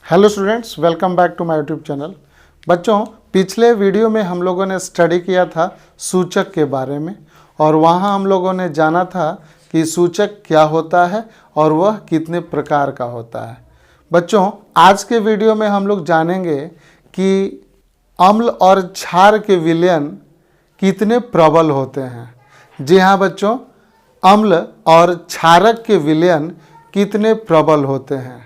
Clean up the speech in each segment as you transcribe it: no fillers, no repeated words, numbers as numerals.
Hello students, welcome back to my YouTube channel. बच्चों, पिछले video में हम लोगों ने स्टडी किया था सूचक के बारे में और वहाँ हम लोगों ने जाना था कि सूचक क्या होता है और वह कितने प्रकार का होता है। बच्चों, आज के वीडियो में हम लोग जानेंगे कि अम्ल और क्षार के विलयन कितने प्रबल होते हैं। जी हाँ बच्चों, अम्ल और क्षारक के विलयन कितने प्रबल होते हैं।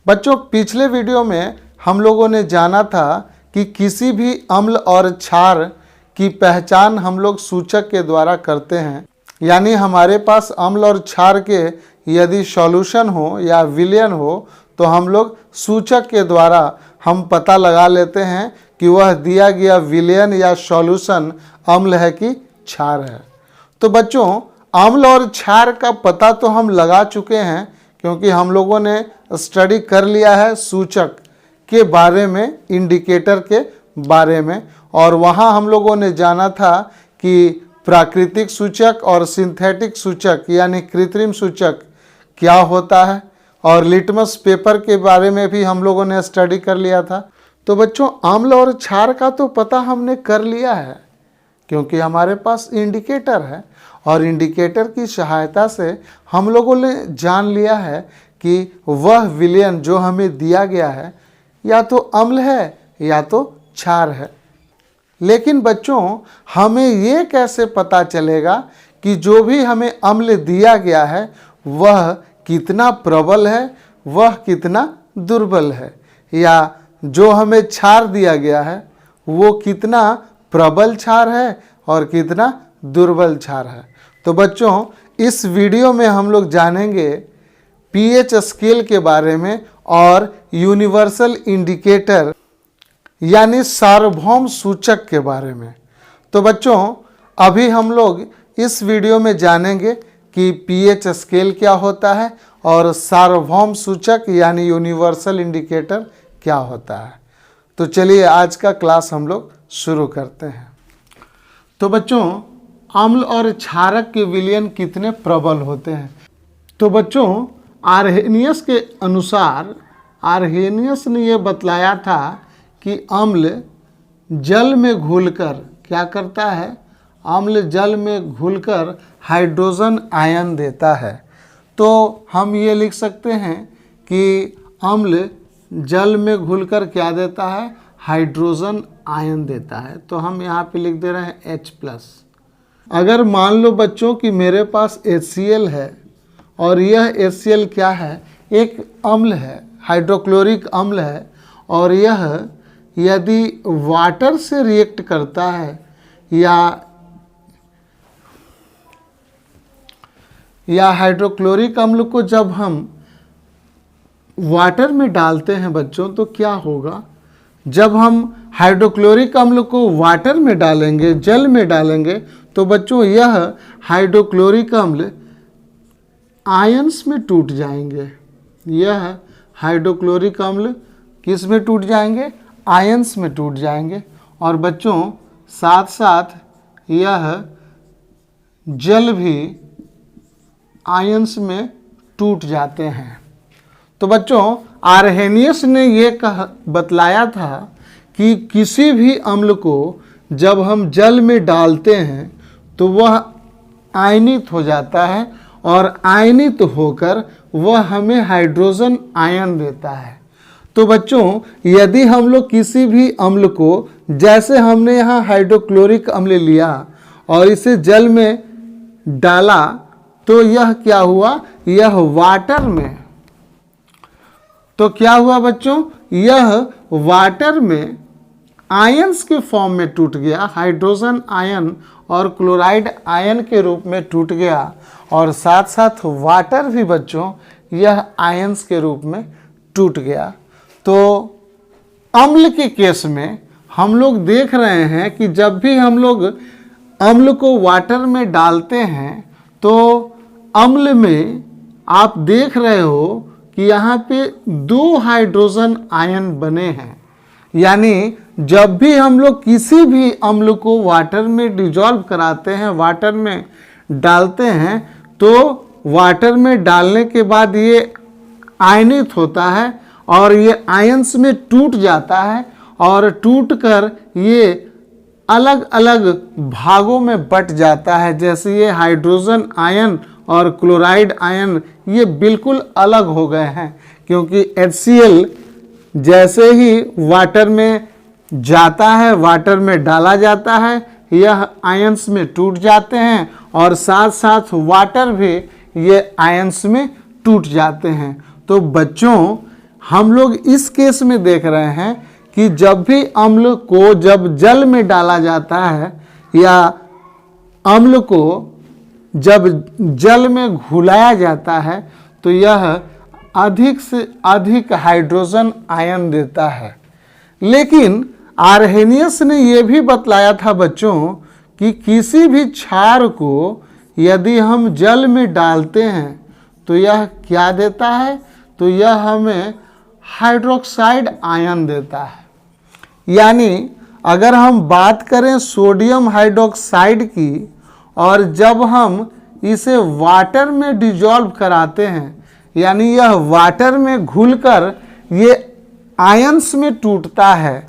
बच्चों, पिछले वीडियो में हम लोगों ने जाना था कि किसी भी अम्ल और क्षार की पहचान हम लोग सूचक के द्वारा करते हैं। यानी हमारे पास अम्ल और क्षार के यदि सॉल्यूशन हो या विलयन हो तो हम लोग सूचक के द्वारा हम पता लगा लेते हैं कि वह दिया गया विलयन या सॉल्यूशन अम्ल है कि क्षार है। तो बच्चों, अम्ल और क्षार का पता तो हम लगा चुके हैं क्योंकि हम लोगों ने स्टडी कर लिया है सूचक के बारे में, इंडिकेटर के बारे में, और वहाँ हम लोगों ने जाना था कि प्राकृतिक सूचक और सिंथेटिक सूचक यानी कृत्रिम सूचक क्या होता है, और लिटमस पेपर के बारे में भी हम लोगों ने स्टडी कर लिया था। तो बच्चों, अम्ल और क्षार का तो पता हमने कर लिया है क्योंकि हमारे पास इंडिकेटर है और इंडिकेटर की सहायता से हम लोगों ने जान लिया है कि वह विलयन जो हमें दिया गया है या तो अम्ल है या तो क्षार है। लेकिन बच्चों, हमें ये कैसे पता चलेगा कि जो भी हमें अम्ल दिया गया है वह कितना प्रबल है, वह कितना दुर्बल है, या जो हमें क्षार दिया गया है वो कितना प्रबल क्षार है और कितना दुर्बल क्षार है। तो बच्चों, इस वीडियो में हम लोग जानेंगे पीएच स्केल के बारे में और यूनिवर्सल इंडिकेटर यानी सार्वभौम सूचक के बारे में। तो बच्चों, अभी हम लोग इस वीडियो में जानेंगे कि पीएच स्केल क्या होता है और सार्वभौम सूचक यानी यूनिवर्सल इंडिकेटर क्या होता है। तो चलिए आज का क्लास हम लोग शुरू करते हैं। तो बच्चों, अम्ल और क्षारक के विलयन कितने प्रबल होते हैं। तो बच्चों, आर्हेनियस के अनुसार आर्हेनियस ने यह बतलाया था कि अम्ल जल में घुलकर क्या करता है, अम्ल जल में घुलकर हाइड्रोजन आयन देता है। तो हम ये लिख सकते हैं कि अम्ल जल में घुलकर क्या देता है, हाइड्रोजन आयन देता है। तो हम यहाँ पे लिख दे रहे हैं H+। अगर मान लो बच्चों कि मेरे पास HCl है और यह HCl क्या है, एक अम्ल है, हाइड्रोक्लोरिक अम्ल है, और यह यदि वाटर से रिएक्ट करता है या हाइड्रोक्लोरिक अम्ल को जब हम वाटर में डालते हैं बच्चों तो क्या होगा, जब हम हाइड्रोक्लोरिक अम्ल को वाटर में डालेंगे, जल में डालेंगे, तो बच्चों यह हाइड्रोक्लोरिक अम्ल आयंस में टूट जाएंगे। यह हाइड्रोक्लोरिक अम्ल किस में टूट जाएंगे, आयंस में टूट जाएंगे। और बच्चों साथ साथ यह जल भी आयंस में टूट जाते हैं। तो बच्चों, आर्हेनियस ने ये बतलाया था कि किसी भी अम्ल को जब हम जल में डालते हैं तो वह आयनित हो जाता है और आयनित होकर वह हमें हाइड्रोजन आयन देता है। तो बच्चों, यदि हम लोग किसी भी अम्ल को, जैसे हमने यहाँ हाइड्रोक्लोरिक अम्ल लिया और इसे जल में डाला, तो यह क्या हुआ, यह वाटर में, तो क्या हुआ बच्चों, यह वाटर में आयंस के फॉर्म में टूट गया, हाइड्रोजन आयन और क्लोराइड आयन के रूप में टूट गया, और साथ साथ वाटर भी बच्चों यह आयंस के रूप में टूट गया। तो अम्ल के केस में हम लोग देख रहे हैं कि जब भी हम लोग अम्ल को वाटर में डालते हैं तो अम्ल में आप देख रहे हो कि यहाँ पे 2 हाइड्रोजन आयन बने हैं। यानी जब भी हम लोग किसी भी अम्ल को वाटर में डिजॉल्व कराते हैं, वाटर में डालते हैं, तो वाटर में डालने के बाद ये आयनित होता है और ये आयंस में टूट जाता है और टूटकर ये अलग अलग भागों में बट जाता है। जैसे ये हाइड्रोजन आयन और क्लोराइड आयन ये बिल्कुल अलग हो गए हैं, क्योंकि HCl जैसे ही वाटर में जाता है, वाटर में डाला जाता है, यह आयंस में टूट जाते हैं और साथ साथ वाटर भी ये आयंस में टूट जाते हैं। तो बच्चों हम लोग इस केस में देख रहे हैं कि जब भी अम्ल को जब जल में डाला जाता है या अम्ल को जब जल में घुलाया जाता है तो यह अधिक से अधिक हाइड्रोजन आयन देता है। लेकिन आर्हेनियस ने यह भी बतलाया था बच्चों कि किसी भी क्षार को यदि हम जल में डालते हैं तो यह क्या देता है, तो यह हमें हाइड्रोक्साइड आयन देता है। यानी अगर हम बात करें सोडियम हाइड्रोक्साइड की और जब हम इसे वाटर में डिजॉल्व कराते हैं, यानी यह वाटर में घुलकर ये आयंस में टूटता है,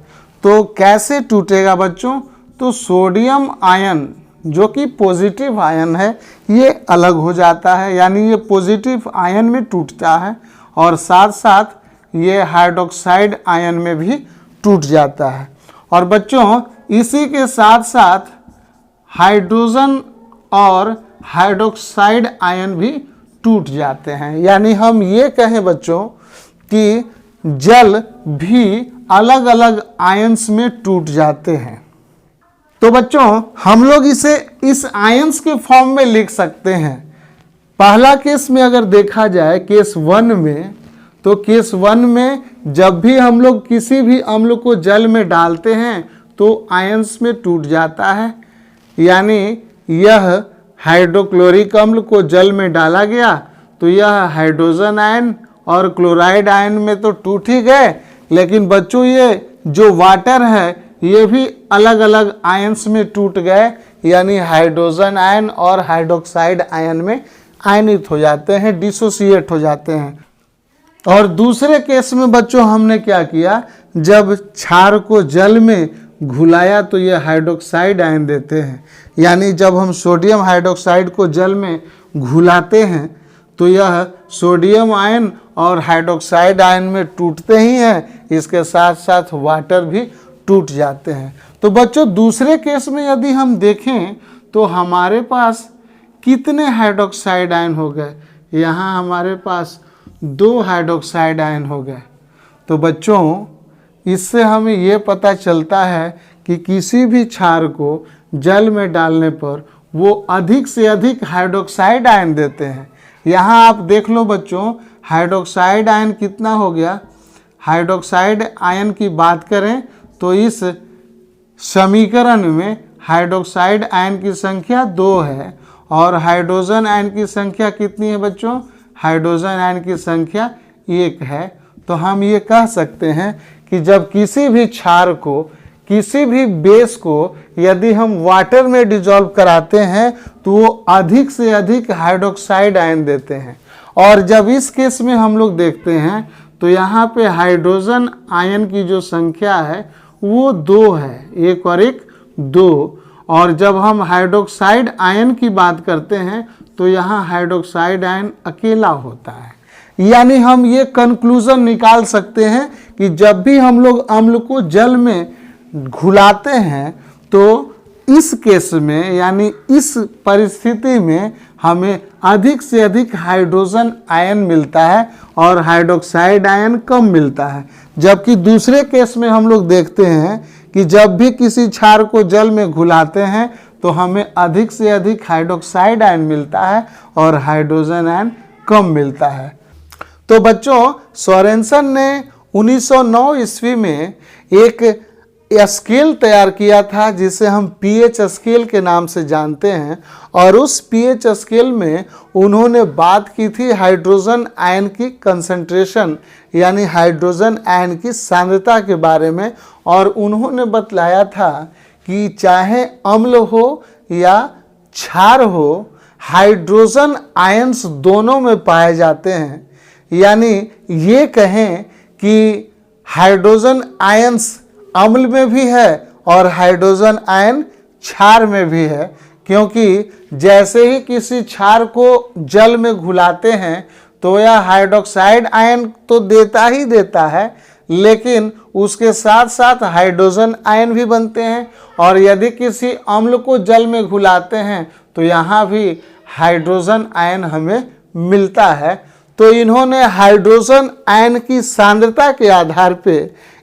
तो कैसे टूटेगा बच्चों, तो सोडियम आयन जो कि पॉजिटिव आयन है ये अलग हो जाता है, यानी ये पॉजिटिव आयन में टूटता है और साथ साथ ये हाइड्रोक्साइड आयन में भी टूट जाता है। और बच्चों इसी के साथ साथ हाइड्रोजन और हाइड्रोक्साइड आयन भी टूट जाते हैं। यानी हम ये कहें बच्चों कि जल भी अलग अलग आयंस में टूट जाते हैं। तो बच्चों हम लोग इसे इस आयंस के फॉर्म में लिख सकते हैं। पहला केस में अगर देखा जाए केस 1 में, तो केस 1 में जब भी हम लोग किसी भी अम्ल को जल में डालते हैं तो आयंस में टूट जाता है। यानी यह हाइड्रोक्लोरिक अम्ल को जल में डाला गया तो यह हाइड्रोजन आयन और क्लोराइड आयन में तो टूट ही गए, लेकिन बच्चों ये जो वाटर है ये भी अलग अलग आयंस में टूट गए, यानी हाइड्रोजन आयन और हाइड्रोक्साइड आयन में आयनित हो जाते हैं, डिसोसिएट हो जाते हैं। और दूसरे केस में बच्चों हमने क्या किया, जब क्षार को जल में घुलाया तो ये हाइड्रोक्साइड आयन देते हैं। यानी जब हम सोडियम हाइड्रोक्साइड को जल में घुलाते हैं तो यह सोडियम आयन और हाइड्रोक्साइड आयन में टूटते ही हैं, इसके साथ साथ वाटर भी टूट जाते हैं। तो बच्चों दूसरे केस में यदि हम देखें तो हमारे पास कितने हाइड्रोक्साइड आयन हो गए, यहाँ हमारे पास 2 हाइड्रोक्साइड आयन हो गए। तो बच्चों इससे हमें ये पता चलता है कि किसी भी क्षार को जल में डालने पर वो अधिक से अधिक हाइड्रोक्साइड आयन देते हैं। यहाँ आप देख लो बच्चों हाइड्रोक्साइड आयन कितना हो गया। हाइड्रोक्साइड आयन की बात करें तो इस समीकरण में हाइड्रोक्साइड आयन की संख्या 2 है और हाइड्रोजन आयन की संख्या कितनी है बच्चों, हाइड्रोजन आयन की संख्या 1 है। तो हम ये कह सकते हैं कि जब किसी भी क्षार को, किसी भी बेस को यदि हम वाटर में डिजॉल्व कराते हैं तो वो अधिक से अधिक हाइड्रोक्साइड आयन देते हैं। और जब इस केस में हम लोग देखते हैं तो यहाँ पे हाइड्रोजन आयन की जो संख्या है वो 2 है, 1 और 1 2। और जब हम हाइड्रोक्साइड आयन की बात करते हैं तो यहाँ हाइड्रोक्साइड आयन अकेला होता है। यानी हम ये कंक्लूजन निकाल सकते हैं कि जब भी हम लोग अम्ल को जल में घुलाते हैं तो इस केस में, यानी इस परिस्थिति में हमें अधिक से अधिक हाइड्रोजन आयन मिलता है और हाइड्रोक्साइड आयन कम मिलता है। जबकि दूसरे केस में हम लोग देखते हैं कि जब भी किसी क्षार को जल में घुलाते हैं तो हमें अधिक से अधिक हाइड्रोक्साइड आयन मिलता है और हाइड्रोजन आयन कम मिलता है। तो बच्चों सोरेनसन ने 1909 ईस्वी में एक स्केल तैयार किया था जिसे हम पीएच स्केल के नाम से जानते हैं। और उस पीएच स्केल में उन्होंने बात की थी हाइड्रोजन आयन की कंसंट्रेशन, यानी हाइड्रोजन आयन की सांद्रता के बारे में। और उन्होंने बतलाया था कि चाहे अम्ल हो या क्षार हो, हाइड्रोजन आयंस दोनों में पाए जाते हैं। यानी ये कहें कि हाइड्रोजन आयंस अम्ल में भी है और हाइड्रोजन आयन क्षार में भी है, क्योंकि जैसे ही किसी क्षार को जल में घुलाते हैं तो यह हाइड्रोक्साइड आयन तो देता ही देता है, लेकिन उसके साथ साथ हाइड्रोजन आयन भी बनते हैं। और यदि किसी अम्ल को जल में घुलाते हैं तो यहाँ भी हाइड्रोजन आयन हमें मिलता है। तो इन्होंने हाइड्रोजन आयन की सांद्रता के आधार पे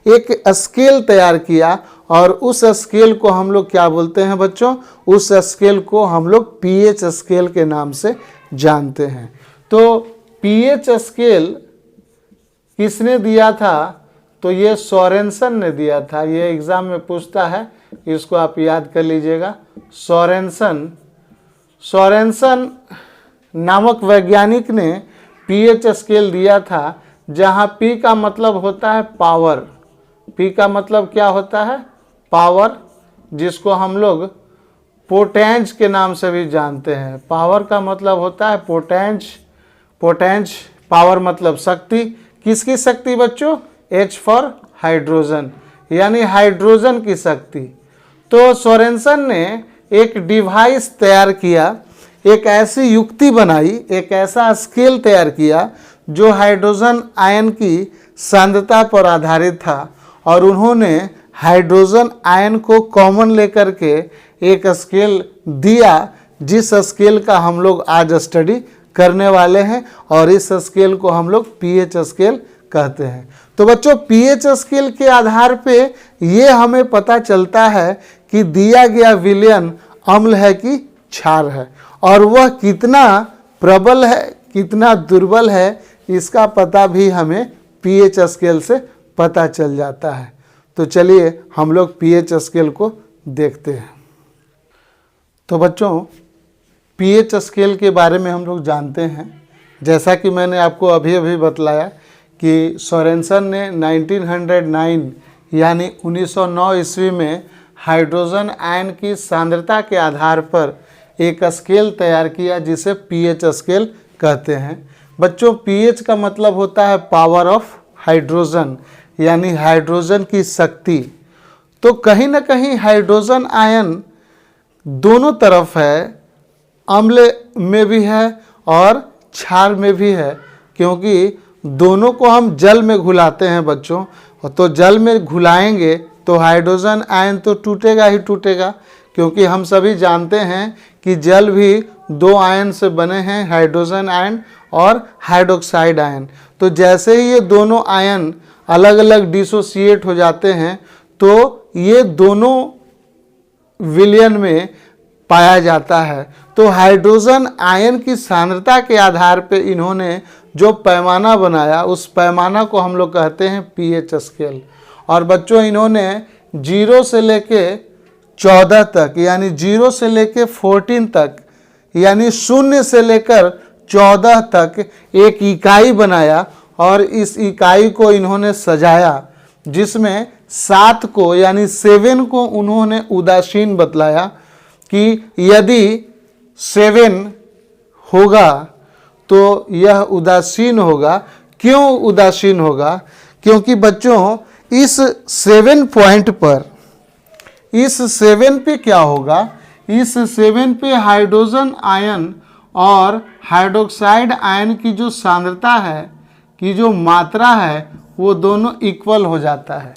एक स्केल तैयार किया और उस स्केल को हम लोग क्या बोलते हैं बच्चों? उस स्केल को हम लोग पीएच स्केल के नाम से जानते हैं। तो पीएच स्केल किसने दिया था? तो ये सोरेनसन ने दिया था। ये एग्जाम में पूछता है, इसको आप याद कर लीजिएगा। सोरेनसन नामक वैज्ञानिक ने पीएच स्केल दिया था, जहाँ पी का मतलब होता है पावर। पी का मतलब क्या होता है? पावर, जिसको हम लोग पोटेंज के नाम से भी जानते हैं। पावर का मतलब होता है पोटेंज। पावर मतलब शक्ति। किसकी शक्ति बच्चों? H फॉर हाइड्रोजन, यानी हाइड्रोजन की शक्ति। तो सोरेनसन ने एक डिवाइस तैयार किया, एक ऐसी युक्ति बनाई, एक ऐसा स्केल तैयार किया जो हाइड्रोजन आयन की सांद्रता पर आधारित था, और उन्होंने हाइड्रोजन आयन को कॉमन लेकर के एक स्केल दिया, जिस स्केल का हम लोग आज स्टडी करने वाले हैं, और इस स्केल को हम लोग पीएच स्केल कहते हैं। तो बच्चों, पीएच स्केल के आधार पे ये हमें पता चलता है कि दिया गया विलयन अम्ल है कि क्षार है, और वह कितना प्रबल है कितना दुर्बल है इसका पता भी हमें पीएच स्केल से पता चल जाता है। तो चलिए हम लोग पीएच स्केल को देखते हैं। तो बच्चों, पीएच स्केल के बारे में हम लोग जानते हैं, जैसा कि मैंने आपको अभी अभी बतलाया कि सोरेनसन ने 1909 यानी 1909 ईस्वी में हाइड्रोजन आयन की सांद्रता के आधार पर एक स्केल तैयार किया, जिसे पीएच स्केल कहते हैं। बच्चों, पीएच का मतलब होता है पावर ऑफ हाइड्रोजन, यानी हाइड्रोजन की शक्ति। तो कहीं ना कहीं हाइड्रोजन आयन दोनों तरफ है, अम्ल में भी है और क्षार में भी है, क्योंकि दोनों को हम जल में घुलाते हैं बच्चों। तो जल में घुलाएंगे तो हाइड्रोजन आयन तो टूटेगा ही टूटेगा, क्योंकि हम सभी जानते हैं कि जल भी दो आयन से बने हैं, हाइड्रोजन आयन और हाइड्रोक्साइड आयन। तो जैसे ही ये दोनों आयन अलग अलग डिसोसिएट हो जाते हैं, तो ये दोनों विलयन में पाया जाता है। तो हाइड्रोजन आयन की सांद्रता के आधार पे इन्होंने जो पैमाना बनाया, उस पैमाना को हम लोग कहते हैं पीएच स्केल। और बच्चों, इन्होंने 0 से लेके 14 तक, यानी 0 से लेके 14 तक, यानी 0 से लेकर 14 तक एक इकाई बनाया, और इस इकाई को इन्होंने सजाया, जिसमें 7 को यानी 7 को उन्होंने उदासीन बतलाया कि यदि 7 होगा तो यह उदासीन होगा। क्यों उदासीन होगा? क्योंकि बच्चों, इस 7 पॉइंट पर, इस 7 पे क्या होगा? इस 7 पे हाइड्रोजन आयन और हाइड्रोक्साइड आयन की जो सांद्रता है, की जो मात्रा है, वो दोनों इक्वल हो जाता है।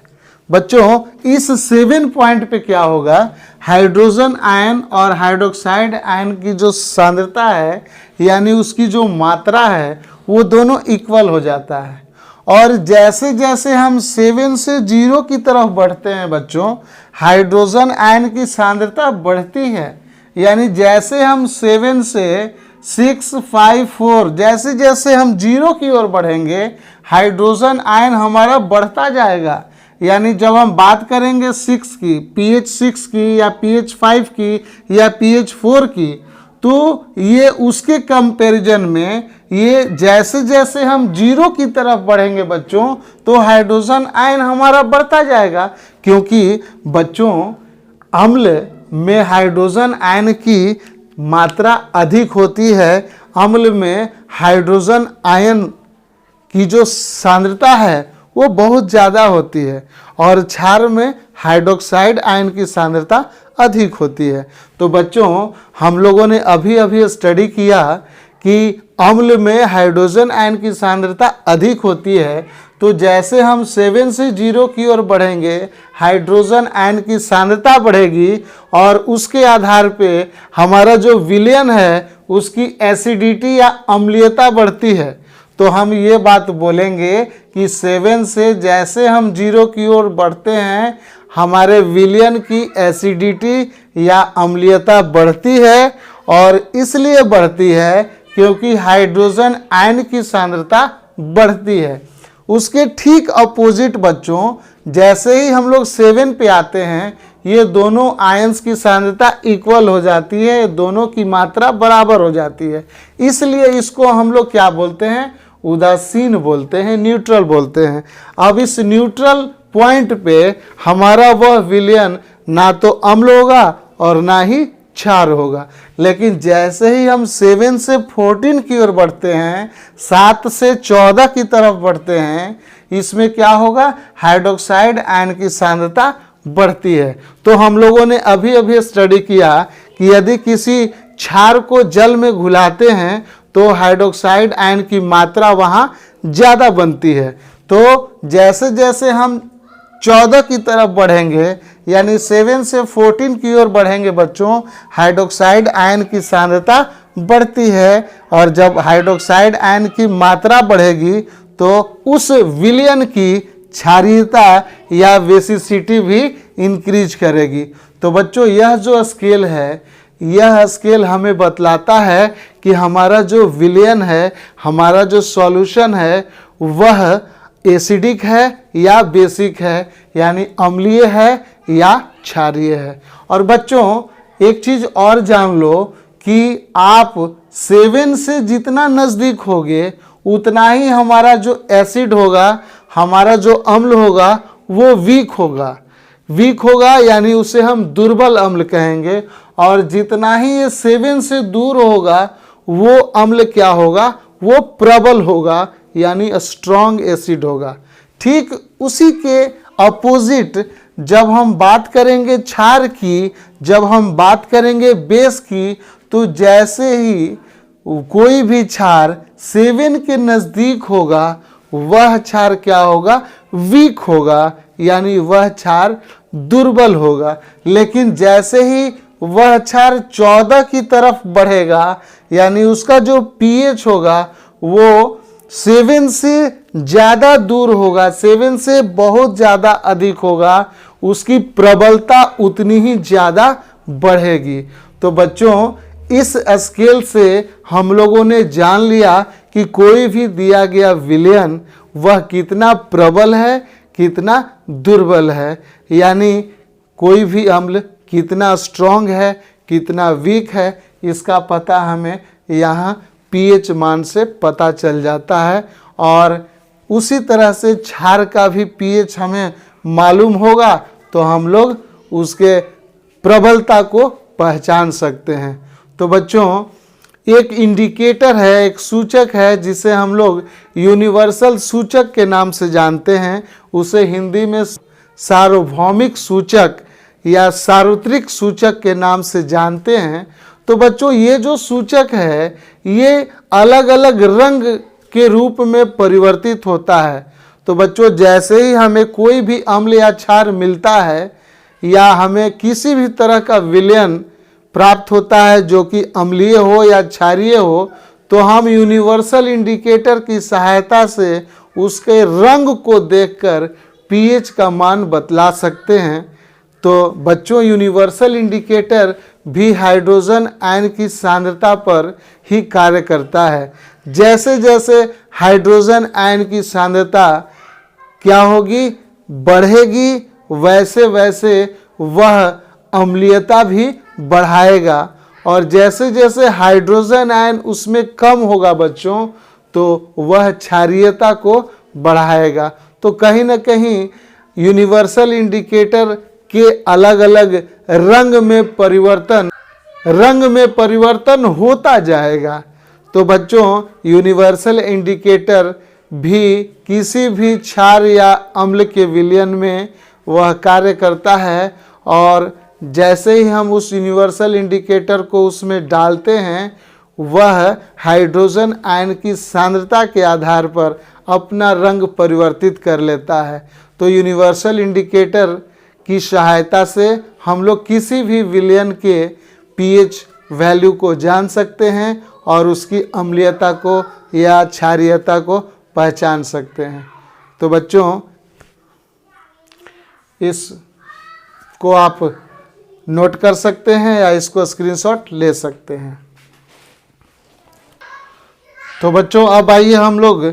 बच्चों, इस 7 पॉइंट पे क्या होगा? हाइड्रोजन आयन और हाइड्रोक्साइड आयन की जो सांद्रता है, यानी उसकी जो मात्रा है, वो दोनों इक्वल हो जाता है। और जैसे जैसे हम 7 से 0 की तरफ बढ़ते हैं बच्चों, हाइड्रोजन आयन की सांद्रता बढ़ती है। यानी जैसे हम 7 से 6, 5, 4, जैसे जैसे हम 0 की ओर बढ़ेंगे, हाइड्रोजन आयन हमारा बढ़ता जाएगा। यानी जब हम बात करेंगे 6 की, pH 6 की या pH 5 की या pH 4 की, तो ये उसके कंपैरिजन में ये जैसे जैसे हम 0 की तरफ बढ़ेंगे बच्चों, तो हाइड्रोजन आयन हमारा बढ़ता जाएगा। क्योंकि बच्चों, अम्ल में हाइड्रोजन आयन की मात्रा अधिक होती है। अम्ल में हाइड्रोजन आयन की जो सांद्रता है वो बहुत ज़्यादा होती है और क्षार में हाइड्रोक्साइड आयन की सांद्रता अधिक होती है। तो बच्चों हम लोगों ने अभी अभी स्टडी किया कि अम्ल में हाइड्रोजन आयन की सांद्रता अधिक होती है, तो जैसे हम 7 से 0 की ओर बढ़ेंगे हाइड्रोजन आयन की सांद्रता बढ़ेगी और उसके आधार पे हमारा जो विलयन है उसकी एसिडिटी या अम्लीयता बढ़ती है। तो हम ये बात बोलेंगे कि 7 से जैसे हम 0 की ओर बढ़ते हैं हमारे विलयन की एसिडिटी या अम्लीयता बढ़ती है, और इसलिए बढ़ती है क्योंकि हाइड्रोजन आयन की सांद्रता बढ़ती है। उसके ठीक अपोजिट बच्चों, जैसे ही हम लोग 7 पे आते हैं ये दोनों आयंस की सांद्रता इक्वल हो जाती है, दोनों की मात्रा बराबर हो जाती है। इसलिए इसको हम लोग क्या बोलते हैं, उदासीन बोलते हैं, न्यूट्रल बोलते हैं। अब इस न्यूट्रल पॉइंट पे हमारा वह विलयन ना तो अम्ल होगा और ना ही क्षार होगा। लेकिन जैसे ही हम 7 से 14 की ओर बढ़ते हैं, 7 से 14 की तरफ बढ़ते हैं, इसमें क्या होगा, हाइड्रोक्साइड आयन की सांद्रता बढ़ती है। तो हम लोगों ने अभी अभी स्टडी किया कि यदि किसी क्षार को जल में घुलाते हैं तो हाइड्रोक्साइड आयन की मात्रा वहाँ ज़्यादा बनती है। तो जैसे जैसे हम 14 की तरफ बढ़ेंगे यानी 7 से 14 की ओर बढ़ेंगे बच्चों, हाइड्रोक्साइड आयन की सांद्रता बढ़ती है, और जब हाइड्रोक्साइड आयन की मात्रा बढ़ेगी तो उस विलयन की क्षारीयता या बेसिसिटी भी इंक्रीज करेगी। तो बच्चों यह जो स्केल है, यह स्केल हमें बतलाता है कि हमारा जो विलयन है, हमारा जो सॉल्यूशन है वह एसिडिक है या बेसिक है, यानी अम्लीय है या क्षारीय है। और बच्चों एक चीज़ और जान लो कि आप 7 से जितना नज़दीक होगे उतना ही हमारा जो एसिड होगा, हमारा जो अम्ल होगा वो वीक होगा, यानी उसे हम दुर्बल अम्ल कहेंगे। और जितना ही ये 7 से दूर होगा वो अम्ल क्या होगा, वो प्रबल होगा, यानी स्ट्रॉन्ग एसिड होगा। ठीक उसी के अपोजिट जब हम बात करेंगे क्षार की, जब हम बात करेंगे बेस की, तो जैसे ही कोई भी क्षार 7 के नज़दीक होगा वह क्षार क्या होगा, वीक होगा, यानी वह क्षार दुर्बल होगा। लेकिन जैसे ही वह क्षार 14 की तरफ बढ़ेगा यानी उसका जो pH होगा वो 7 से ज़्यादा दूर होगा, 7 से बहुत ज़्यादा अधिक होगा, उसकी प्रबलता उतनी ही ज़्यादा बढ़ेगी। तो बच्चों इस स्केल से हम लोगों ने जान लिया कि कोई भी दिया गया विलयन वह कितना प्रबल है, कितना दुर्बल है, यानी कोई भी अम्ल कितना स्ट्रॉन्ग है, कितना वीक है, इसका पता हमें यहाँ pH मान से पता चल जाता है। और उसी तरह से क्षार का भी pH हमें मालूम होगा तो हम लोग उसके प्रबलता को पहचान सकते हैं। तो बच्चों एक इंडिकेटर है, एक सूचक है जिसे हम लोग यूनिवर्सल सूचक के नाम से जानते हैं, उसे हिंदी में सार्वभौमिक सूचक या सार्वत्रिक सूचक के नाम से जानते हैं। तो बच्चों ये जो सूचक है ये अलग अलग रंग के रूप में परिवर्तित होता है। तो बच्चों जैसे ही हमें कोई भी अम्ल या क्षार मिलता है या हमें किसी भी तरह का विलयन प्राप्त होता है जो कि अम्लीय हो या क्षारीय हो, तो हम यूनिवर्सल इंडिकेटर की सहायता से उसके रंग को देखकर pH का मान बतला सकते हैं। तो बच्चों यूनिवर्सल इंडिकेटर भी हाइड्रोजन आयन की सांद्रता पर ही कार्य करता है। जैसे जैसे हाइड्रोजन आयन की सांद्रता क्या होगी, बढ़ेगी, वैसे वैसे वह अम्लीयता भी बढ़ाएगा, और जैसे जैसे हाइड्रोजन आयन उसमें कम होगा बच्चों तो वह क्षारीयता को बढ़ाएगा। तो कहीं ना कहीं यूनिवर्सल इंडिकेटर के अलग अलग रंग में परिवर्तन होता जाएगा। तो बच्चों यूनिवर्सल इंडिकेटर भी किसी भी क्षार या अम्ल के विलयन में वह कार्य करता है, और जैसे ही हम उस यूनिवर्सल इंडिकेटर को उसमें डालते हैं वह हाइड्रोजन आयन की सांद्रता के आधार पर अपना रंग परिवर्तित कर लेता है। तो यूनिवर्सल इंडिकेटर की सहायता से हम लोग किसी भी विलयन के पीएच वैल्यू को जान सकते हैं और उसकी अम्लीयता को या क्षारीयता को पहचान सकते हैं। तो बच्चों, इसको आप नोट कर सकते हैं या इसको स्क्रीनशॉट ले सकते हैं। तो बच्चों, अब आइए हम लोग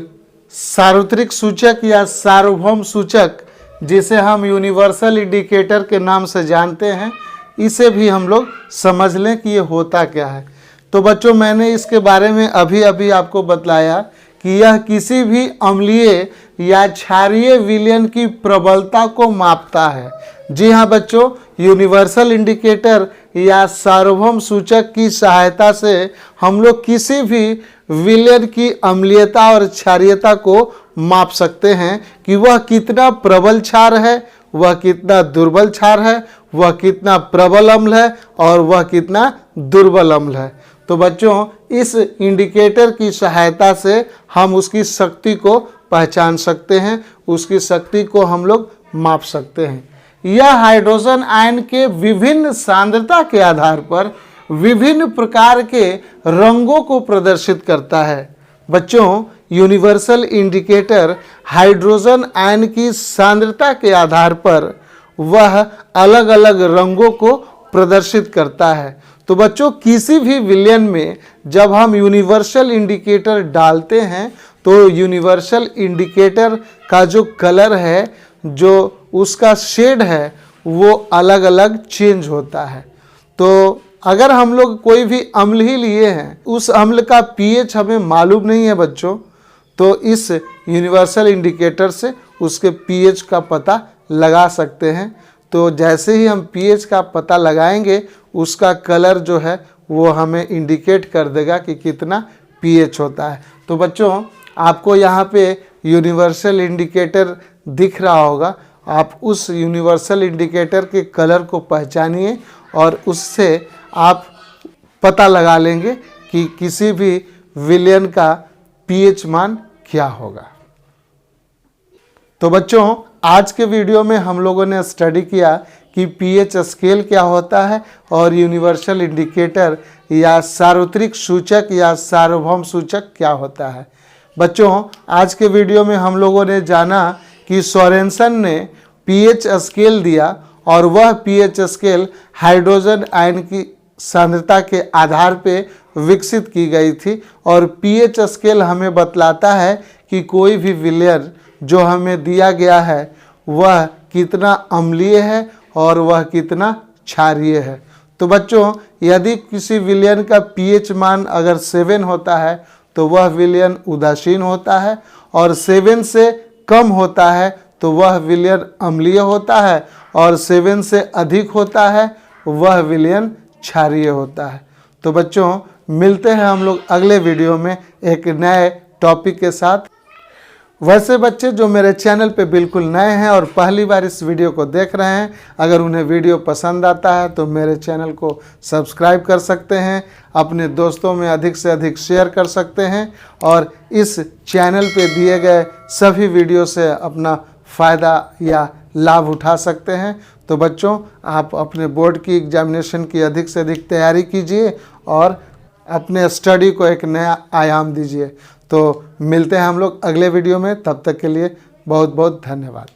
सार्वत्रिक सूचक या सार्वभौम सूचक, जिसे हम यूनिवर्सल इंडिकेटर के नाम से जानते हैं, इसे भी हम लोग समझ लें कि ये होता क्या है। तो बच्चों, मैंने इसके बारे में अभी अभी आपको बतलाया कि यह किसी भी अम्लीय या क्षारीय विलयन की प्रबलता को मापता है। जी हाँ बच्चों, यूनिवर्सल इंडिकेटर या सार्वभौम सूचक की सहायता से हम लोग किसी भी विलयन की अम्लीयता और क्षारीयता को माप सकते हैं कि वह कितना प्रबल क्षार है, वह कितना दुर्बल क्षार है, वह कितना प्रबल अम्ल है और वह कितना दुर्बल अम्ल है। तो बच्चों, इस इंडिकेटर की सहायता से हम उसकी शक्ति को पहचान सकते हैं, उसकी शक्ति को हम लोग माप सकते हैं। यह हाइड्रोजन आयन के विभिन्न सांद्रता के आधार पर विभिन्न प्रकार के रंगों को प्रदर्शित करता है। बच्चों, यूनिवर्सल इंडिकेटर हाइड्रोजन आयन की सांद्रता के आधार पर वह अलग अलग रंगों को प्रदर्शित करता है। तो बच्चों, किसी भी विलयन में जब हम यूनिवर्सल इंडिकेटर डालते हैं तो यूनिवर्सल इंडिकेटर का जो कलर है, जो उसका शेड है, वो अलग अलग चेंज होता है। तो अगर हम लोग कोई भी अम्ल ही लिए हैं, उस अम्ल का पीएच हमें मालूम नहीं है बच्चों, तो इस यूनिवर्सल इंडिकेटर से उसके पीएच का पता लगा सकते हैं। तो जैसे ही हम पीएच का पता लगाएंगे, उसका कलर जो है वो हमें इंडिकेट कर देगा कि कितना पीएच होता है। तो बच्चों, आपको यहाँ पे यूनिवर्सल इंडिकेटर दिख रहा होगा, आप उस यूनिवर्सल इंडिकेटर के कलर को पहचानिए और उससे आप पता लगा लेंगे कि किसी भी विलयन का पीएच मान क्या होगा। तो बच्चों, आज के वीडियो में हम लोगों ने स्टडी किया कि पीएच स्केल क्या होता है और यूनिवर्सल इंडिकेटर या सार्वत्रिक सूचक या सार्वभौम सूचक क्या होता है। बच्चों, आज के वीडियो में हम लोगों ने जाना कि सोरेनसन ने पीएच स्केल दिया और वह पीएच स्केल हाइड्रोजन आयन की सांद्रता के आधार पे विकसित की गई थी, और पीएच स्केल हमें बतलाता है कि कोई भी विलयन जो हमें दिया गया है वह कितना अम्लीय है और वह कितना क्षारीय है। तो बच्चों, यदि किसी विलयन का पीएच मान अगर 7 होता है तो वह विलयन उदासीन होता है, और 7 से कम होता है तो वह विलयन अम्लीय होता है, और 7 से अधिक होता है वह विलयन क्षारीय होता है। तो बच्चों, मिलते हैं हम लोग अगले वीडियो में एक नए टॉपिक के साथ। वैसे बच्चे जो मेरे चैनल पे बिल्कुल नए हैं और पहली बार इस वीडियो को देख रहे हैं, अगर उन्हें वीडियो पसंद आता है तो मेरे चैनल को सब्सक्राइब कर सकते हैं, अपने दोस्तों में अधिक से अधिक शेयर कर सकते हैं और इस चैनल पे दिए गए सभी वीडियो से अपना फ़ायदा या लाभ उठा सकते हैं। तो बच्चों, आप अपने बोर्ड की एग्जामिनेशन की अधिक से अधिक तैयारी कीजिए और अपने स्टडी को एक नया आयाम दीजिए। तो मिलते हैं हम लोग अगले वीडियो में, तब तक के लिए बहुत बहुत धन्यवाद।